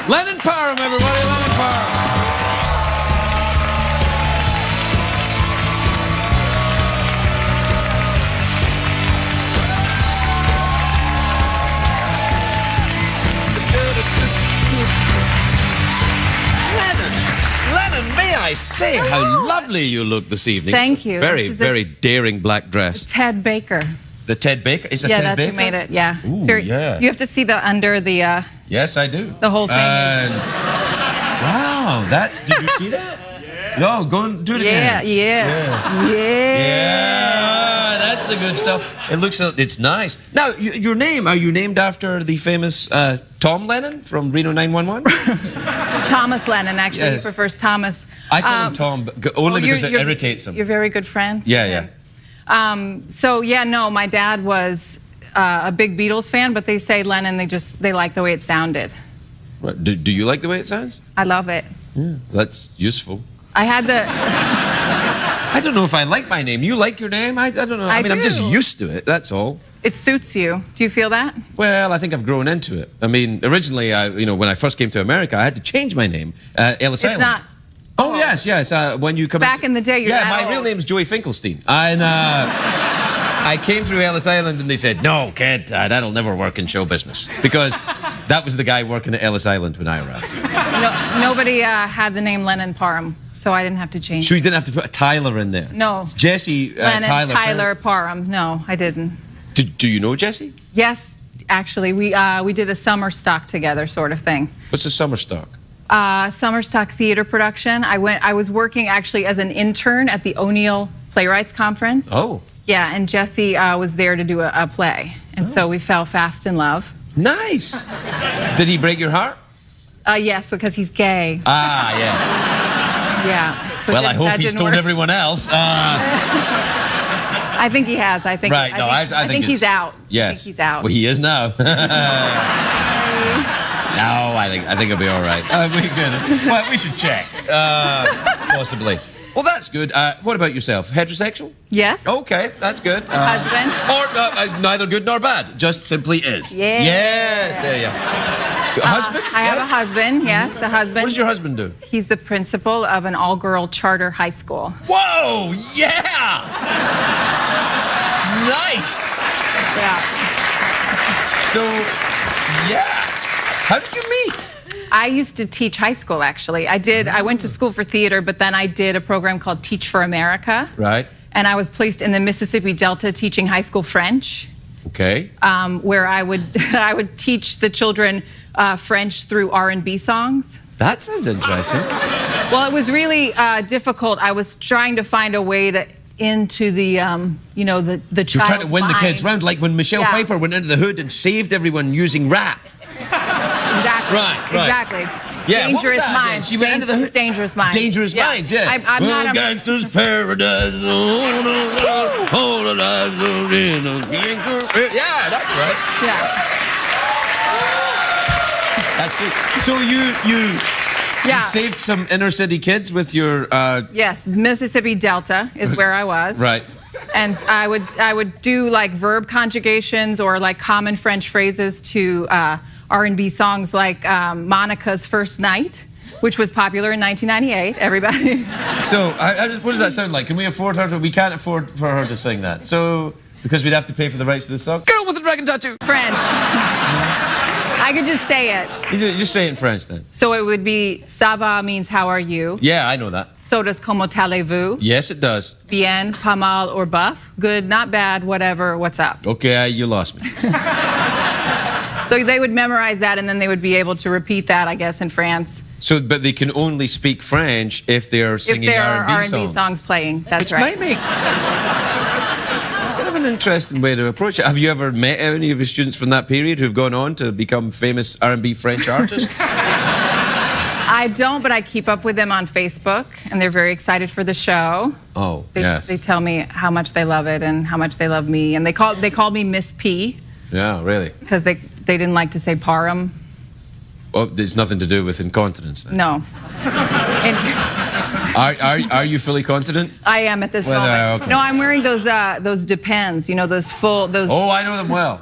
Lennon Parham, everybody, Lennon Parham. Lennon, may I say how lovely you look this evening. Thank you. Very, very daring black dress. Ted Baker. The Ted Baker? Is it Yeah, Ted that's Baker? who made it, yeah. Ooh, Very, yeah. You have to see the under the... Yes, I do. The whole thing. Wow, that's... Did you see that? No, go and do it again. Yeah. Yeah, that's the good stuff. It looks... It's nice. Now, your name, are you named after the famous Tom Lennon from Reno 911? Thomas Lennon, actually. Yes. He prefers Thomas. I call him Tom, but only because it irritates him. You're very good friends? Yeah. So, yeah, no, my dad was a big Beatles fan, but they say Lennon, they like the way it sounded. Right. Do you like the way it sounds? I love it. Yeah, that's useful. I had the... I don't know if I like my name. You like your name? I don't know. I mean, I'm just used to it, that's all. It suits you. Do you feel that? Well, I think I've grown into it. I mean, originally, when I first came to America, I had to change my name, Ellis Island. It's not... Oh, yes. When you come back in the day, you're Yeah, my real name's Joey Finkelstein. And I came through Ellis Island and they said, no, kid, that'll never work in show business. Because that was the guy working at Ellis Island when I arrived. Nobody had the name Lennon Parham, so I didn't have to change. So you didn't have to put a Tyler in there? No. It's Jesse Lennon, Tyler Parham. No, I didn't. Do you know Jesse? Yes, actually. We did a summer stock together sort of thing. What's a summer stock? Summer stock theater production. I was working actually as an intern at the O'Neill Playwrights Conference. Oh. Yeah, and Jesse was there to do a play. And so we fell fast in love. Nice. Did he break your heart? Yes, because he's gay. Ah, yeah. Yeah. So Well, I hope he's told everyone else. I think he has. I think. Right. I think he's out. Yes. I think he's out. Well, he is now. No, I think it'll be all right. We good. Well, we should check. Possibly. Well, that's good. What about yourself? Heterosexual? Yes. Okay, that's good. Husband? Or neither good nor bad. Just simply is. Yeah. Yes, there you go. Husband? I have a husband, yes, a husband. What does your husband do? He's the principal of an all-girl charter high school. Whoa, yeah! Nice! Yeah. So, yeah. How did you meet? I used to teach high school, actually. I went to school for theater, but then I did a program called Teach for America. Right. And I was placed in the Mississippi Delta teaching high school French. Okay. Where I would teach the children French through R&B songs. That sounds interesting. Well, it was really difficult. I was trying to find a way to into the child. You're trying to win the kids round, like when Michelle Pfeiffer went into the hood and saved everyone using rap. Exactly. Right. Exactly. Yeah, Dangerous what was that Minds. She went into the hood. Dangerous Minds. Dangerous Minds, yeah. I'm not a gangster's paradise. Yeah, that's right. Yeah. That's good. So you saved some inner city kids with your Yes, Mississippi Delta is where I was. Right. And I would do like verb conjugations or like common French phrases to R&B songs like Monica's First Night, which was popular in 1998. Everybody. So what does that sound like? Can we afford her to? We can't afford for her to sing that. So because we'd have to pay for the rights to the song. Girl with a dragon tattoo. French. I could just say it. You just say it in French then. So it would be ça va means how are you? Yeah, I know that. So does comment allez-vous? Yes, it does. Bien, pas mal, or buff? Good, not bad, whatever, what's up? Okay, you lost me. So they would memorize that and then they would be able to repeat that, I guess, in France. So, but they can only speak French if they're singing R&B songs. If there are R&B songs playing, that's right. Which might make kind of an interesting way to approach it. Have you ever met any of your students from that period who've gone on to become famous R&B French artists? I don't, but I keep up with them on Facebook, and they're very excited for the show. Oh, They tell me how much they love it and how much they love me, and they called me Miss P. Yeah, really? Because they didn't like to say Parham. Oh, there's nothing to do with incontinence then? No. Are you fully continent? I am at this moment. Okay. No, I'm wearing those Depends, those full. Oh, I know them well.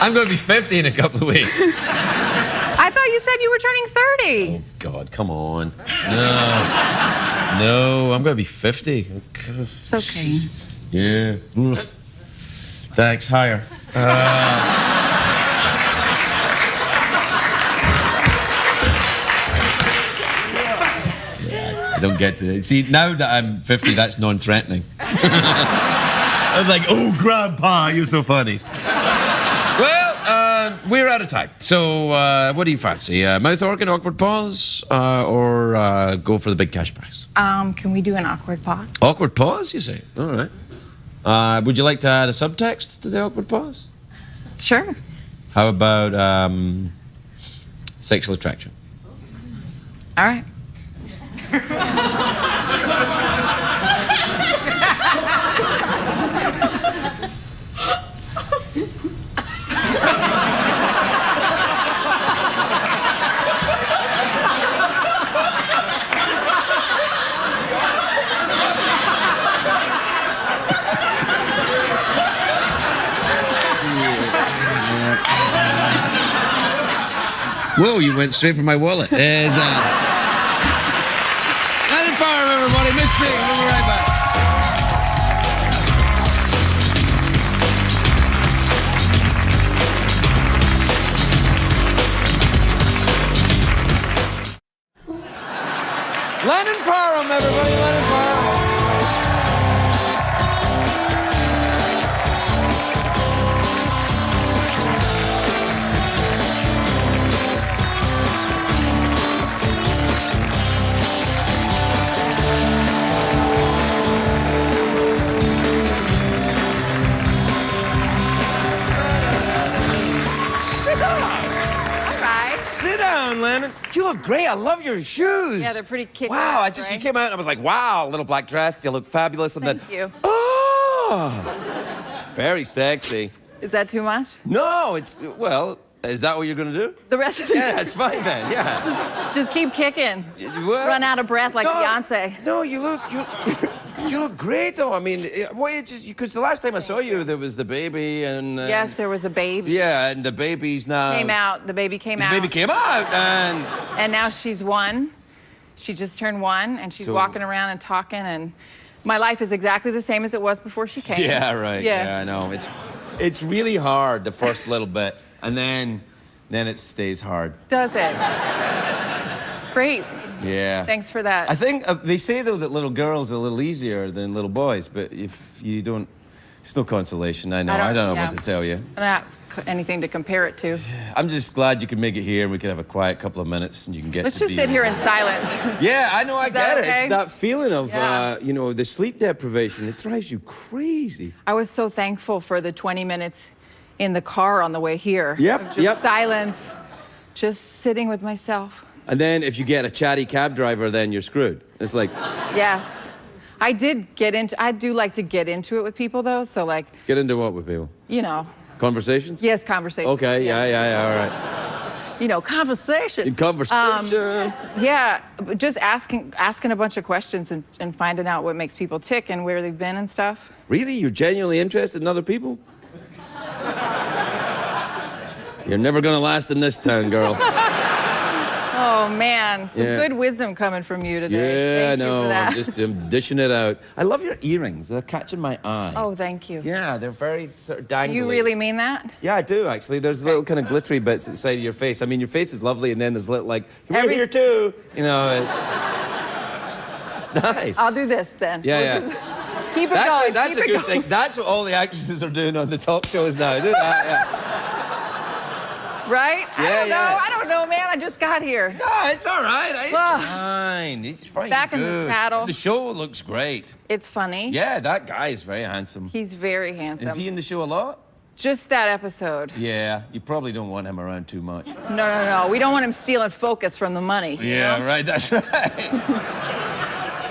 I'm going to be 50 in a couple of weeks. said you were turning 30. Oh, God, come on. No, I'm going to be 50. It's okay. Yeah. Thanks, higher. I don't get to it. See, now that I'm 50, that's non-threatening. I was like, oh, Grandpa, you're so funny. Well, we're out of time. So, what do you fancy? Mouth organ, awkward pause, or go for the big cash prize? Can we do an awkward pause? Awkward pause, you say? All right. Would you like to add a subtext to the awkward pause? Sure. How about sexual attraction? All right. Whoa, you went straight for my wallet. Lennon Parham, everybody. Miss Big. We'll be right back. Lennon Parham, everybody. Lennon Parham. Sit down, Lennon. You look great. I love your shoes. Yeah, they're pretty kick-ass. Wow, right? you came out and I was like, wow, little black dress. You look fabulous. And Thank then, you. oh, very sexy. Is that too much? No, well, is that what you're going to do? The rest of the Yeah, it's fine then, yeah. Just keep kicking. What? Run out of breath like Beyonce. No, you look great, though. I mean, because the last time I saw you, there was the baby and... Yes, there was a baby. Yeah, and the baby's now... Came out. The baby came out. The baby came out, and... And now she's 1. She just turned 1, and she's walking around and talking, and my life is exactly the same as it was before she came. Yeah, right. Yeah, I know. It's really hard, the first little bit, and then it stays hard. Does it? Great. Yeah. Thanks for that. I think they say, though, that little girls are a little easier than little boys, but if you don't... It's no consolation, I know. I don't know what to tell you. I don't have anything to compare it to. I'm just glad you could make it here and we could have a quiet couple of minutes and you can get Let's to just sit here in silence. Yeah, I know, I get it. Okay? It's that feeling of, the sleep deprivation. It drives you crazy. I was so thankful for the 20 minutes in the car on the way here. Yep, Just silence, just sitting with myself. And then if you get a chatty cab driver, then you're screwed. It's like... Yes. I do like to get into it with people, though, so like... Get into what with people? You know. Conversations? Yes, conversations. Okay, yeah, all right. You know, conversation. Conversation. Yeah, but just asking a bunch of questions and finding out what makes people tick and where they've been and stuff. Really? You're genuinely interested in other people? You're never gonna last in this town, girl. Oh, man. Some good wisdom coming from you today. Yeah, Thank you for that. I'm dishing it out. I love your earrings. They're catching my eye. Oh, thank you. Yeah, they're very sort of dangly. You really mean that? Yeah, I do, actually. There's little kind of glittery bits inside of your face. I mean, your face is lovely, and then there's little, like, you're here too. You know, it's nice. I'll do this, then. Yeah. Keep it going. That's a good thing. That's what all the actresses are doing on the talk shows now. Do that, yeah. Right? Yeah, I don't know, man. I just got here. No, it's all right. It's fine. It's fine. Back in the saddle. The show looks great. It's funny. Yeah, that guy is very handsome. He's very handsome. Is he in the show a lot? Just that episode. Yeah, you probably don't want him around too much. No. We don't want him stealing focus from the money. Yeah, right. That's right.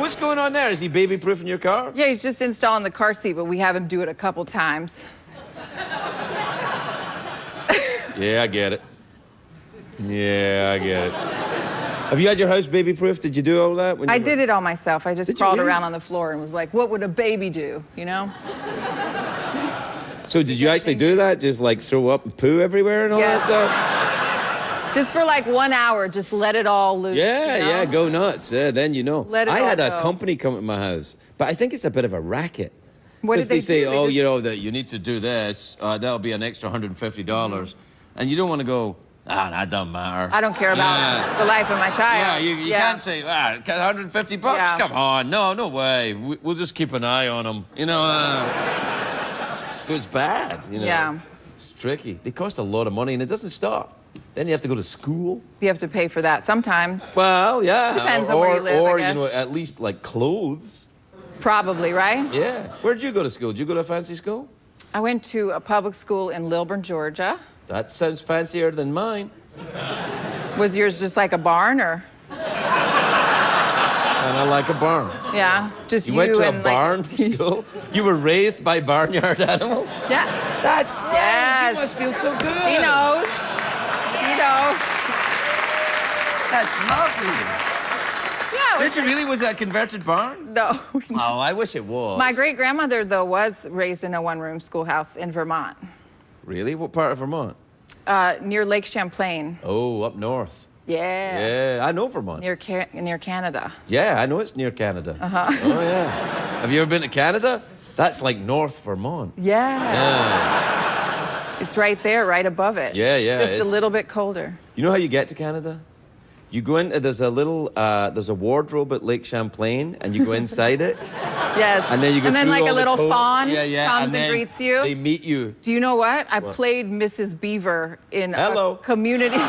What's going on there? Is he baby-proofing your car? Yeah, he's just installing the car seat, but we have him do it a couple times. Yeah, I get it. Have you had your house baby-proof? Did you do all that? I did it all myself. I just crawled around on the floor and was like, what would a baby do, you know? So did you actually do that? Just like throw up and poo everywhere and all that stuff? Just for like 1 hour, just let it all loose. Yeah, you know? yeah, go nuts. Then you know. Let it I all had a go. company come to my house, but I think it's a bit of a racket. What did Because they say, do? They oh, just- you know, that you need to do this. That'll be an extra $150. Mm-hmm. And you don't want to go, that doesn't matter. I don't care about the life of my child. Yeah, you can't say, $150? Yeah. Come on. No way. We'll just keep an eye on them. You know, so it's bad, you know. Yeah. It's tricky. They cost a lot of money, and it doesn't stop. Then you have to go to school. You have to pay for that sometimes. Well, yeah. Depends on where you live, I Or, guess. you know, at least, like, clothes. Probably, right? Yeah. Where'd you go to school? Did you go to a fancy school? I went to a public school in Lilburn, Georgia. That sounds fancier than mine. Was yours just like a barn or? And I like a barn. Yeah, just You went to a and barn school? You were raised by barnyard animals? Yeah, That's great. Yes. You must feel so good. he knows. He knows. That's lovely. Yeah, it was, Did you really? Was that a converted barn? no. Oh, I wish it was. My great-grandmother, though, was raised in a one-room schoolhouse in Vermont, Really? What part of Vermont? near Lake Champlain. Oh, up north. Yeah. Yeah, I know Vermont. Near Canada. Yeah, I know it's near Canada. Uh-huh. Oh, yeah. Have you ever been to Canada? That's like North Vermont. Yeah. Yeah. It's right there, right above it. Yeah, yeah, Just a it's- little bit colder. You know how you get to Canada? You go in, there's a wardrobe at Lake Champlain, and you go inside it, Yes. and then you go And then through like all a the little coat- fawn yeah, yeah, comes and then greets you. They meet you. Do you know what? I played Mrs. Beaver in Hello. a community in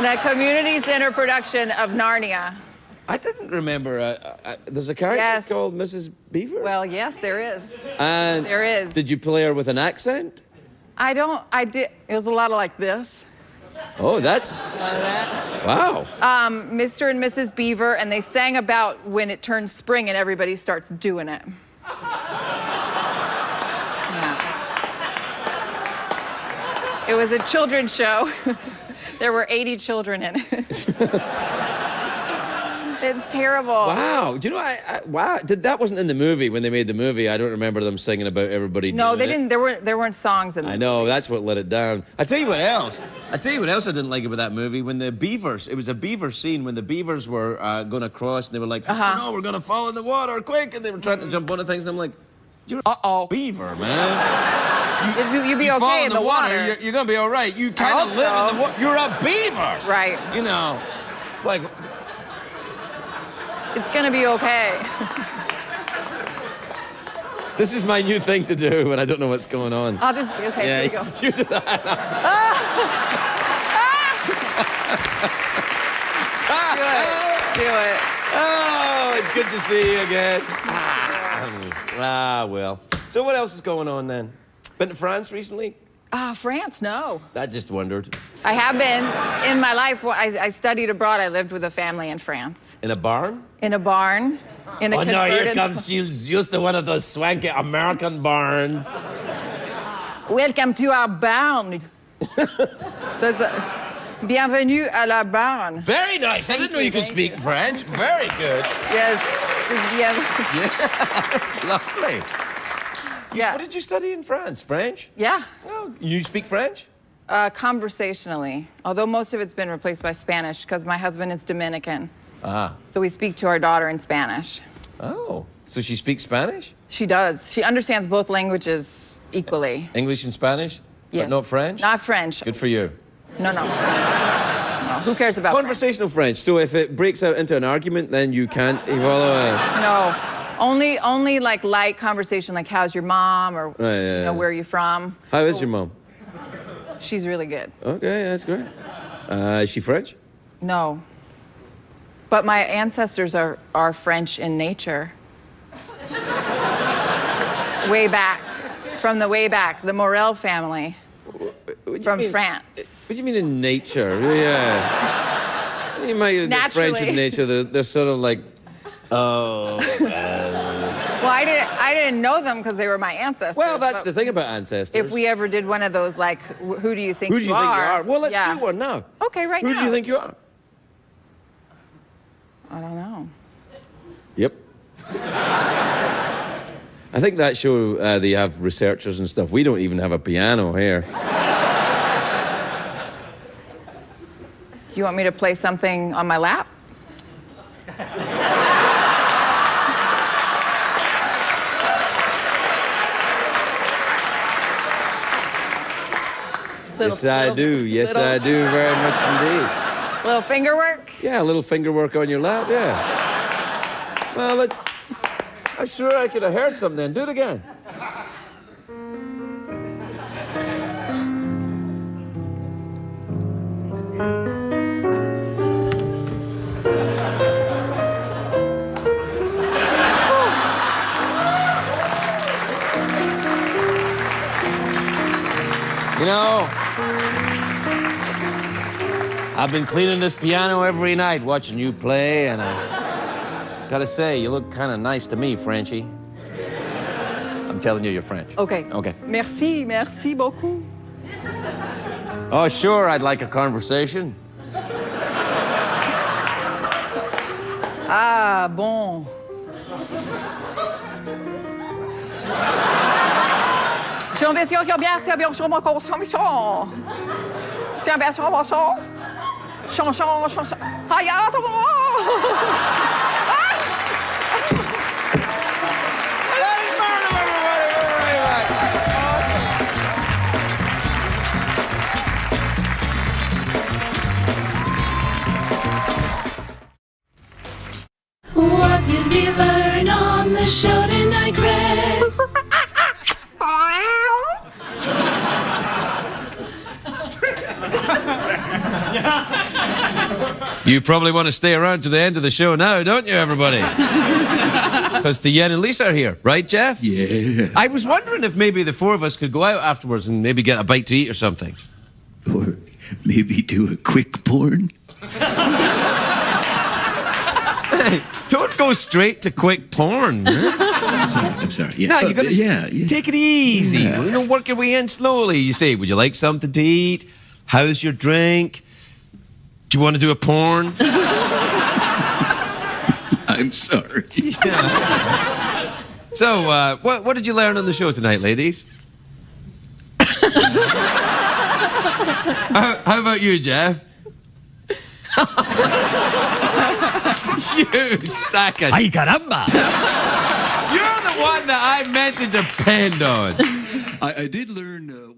a community center production of Narnia. I didn't remember. There's a character Yes. called Mrs. Beaver? Well, yes, there is. And there is. Did you play her with an accent? I did. It was a lot of like this. Oh, that's... Wow. Mr. and Mrs. Beaver, and they sang about when it turns spring and everybody starts doing it. Yeah. It was a children's show. There were 80 children in it. It's terrible. Wow. Do you know, wow. That wasn't in the movie when they made the movie. I don't remember them singing about everybody No, doing they it. didn't. There weren't songs in it. I know, that's what let it down. I tell you what else I didn't like about that movie. When the beavers, it was a beaver scene when the beavers were going across and they were like, oh, no, we're going to fall in the water, quick. And they were trying to jump onto things. I'm like, you're a beaver, man. You'd be You fall okay in in the water. you're going to be all right. You kind of hope live in so. the water. You're a beaver. Right. You know, it's like, It's gonna be okay. this is my new thing to do when I don't know what's going on. I'll just okay. Here you go. you do that. Do it. Oh, it's good to see you again. Well. So what else is going on then? Been to France recently? France? No. I just wondered. I have been in my life. I studied abroad. I lived with a family in France. In a barn? In a barn. In a converted. She's used to one of those swanky American barns. Welcome to our barn. Bienvenue à la barn. Very nice. I didn't know you could thank speak French. Very good. Yes. Just That's lovely. Yeah. What did you study in France? French? Yeah. Oh, you speak French? Conversationally, although most of it's been replaced by Spanish because my husband is Dominican. Ah. So we speak to our daughter in Spanish. Oh. So she speaks Spanish? She does. She understands both languages equally. English and Spanish? Yes. But not French? Not French. Good for you. No. No, who cares about Conversational French. So if it breaks out into an argument, then you can't follow it. No. Only like light conversation, like how's your mom or yeah. where are you from? How is your mom? She's really good. Okay, that's great. Is she French? No. But my ancestors are French in nature. Way back. From the way back, the Morel family What do you from mean- France. What do you mean in nature? Yeah. You might get French in Naturally. nature. They're sort of like, Well, I didn't know them because they were my ancestors. well, that's but the thing about ancestors. If we ever did one of those, like, who do you think Who do you think you are? Well, let's Yeah. do one now. Okay, right Who now. do you think you are? I don't know. Yep. I think that show, they have researchers and stuff. We don't even have a piano here. Do you want me to play something on my lap? Yes, I do. Yes, I do very much indeed. Little finger work? Yeah, a little finger work on your lap, yeah. Well, I'm sure I could have heard something then. Do it again. You know, I've been cleaning this piano every night watching you play, and I gotta say, you look kind of nice to me, Frenchie. I'm telling you, you're French. Okay. Okay. Merci beaucoup. Oh, sure, I'd like a conversation. Ah, bon. What did we learn on the show tonight, Greg? You probably want to stay around to the end of the show now, don't you, everybody? Because Yen and Lisa are here, right, Jeff? Yeah. I was wondering if maybe the four of us could go out afterwards and maybe get a bite to eat or something. Or maybe do a quick porn. Hey, don't go straight to quick porn. I'm sorry. Yeah. No, you gotta yeah. take it easy. Yeah. You know, work your way in slowly. You say, would you like something to eat? How's your drink? Do you want to do a porn? I'm sorry. Yeah. So, what did you learn on the show tonight, ladies? How about you, Jeff? You sack of... Ay, caramba! You're the one that I meant to depend on. I did learn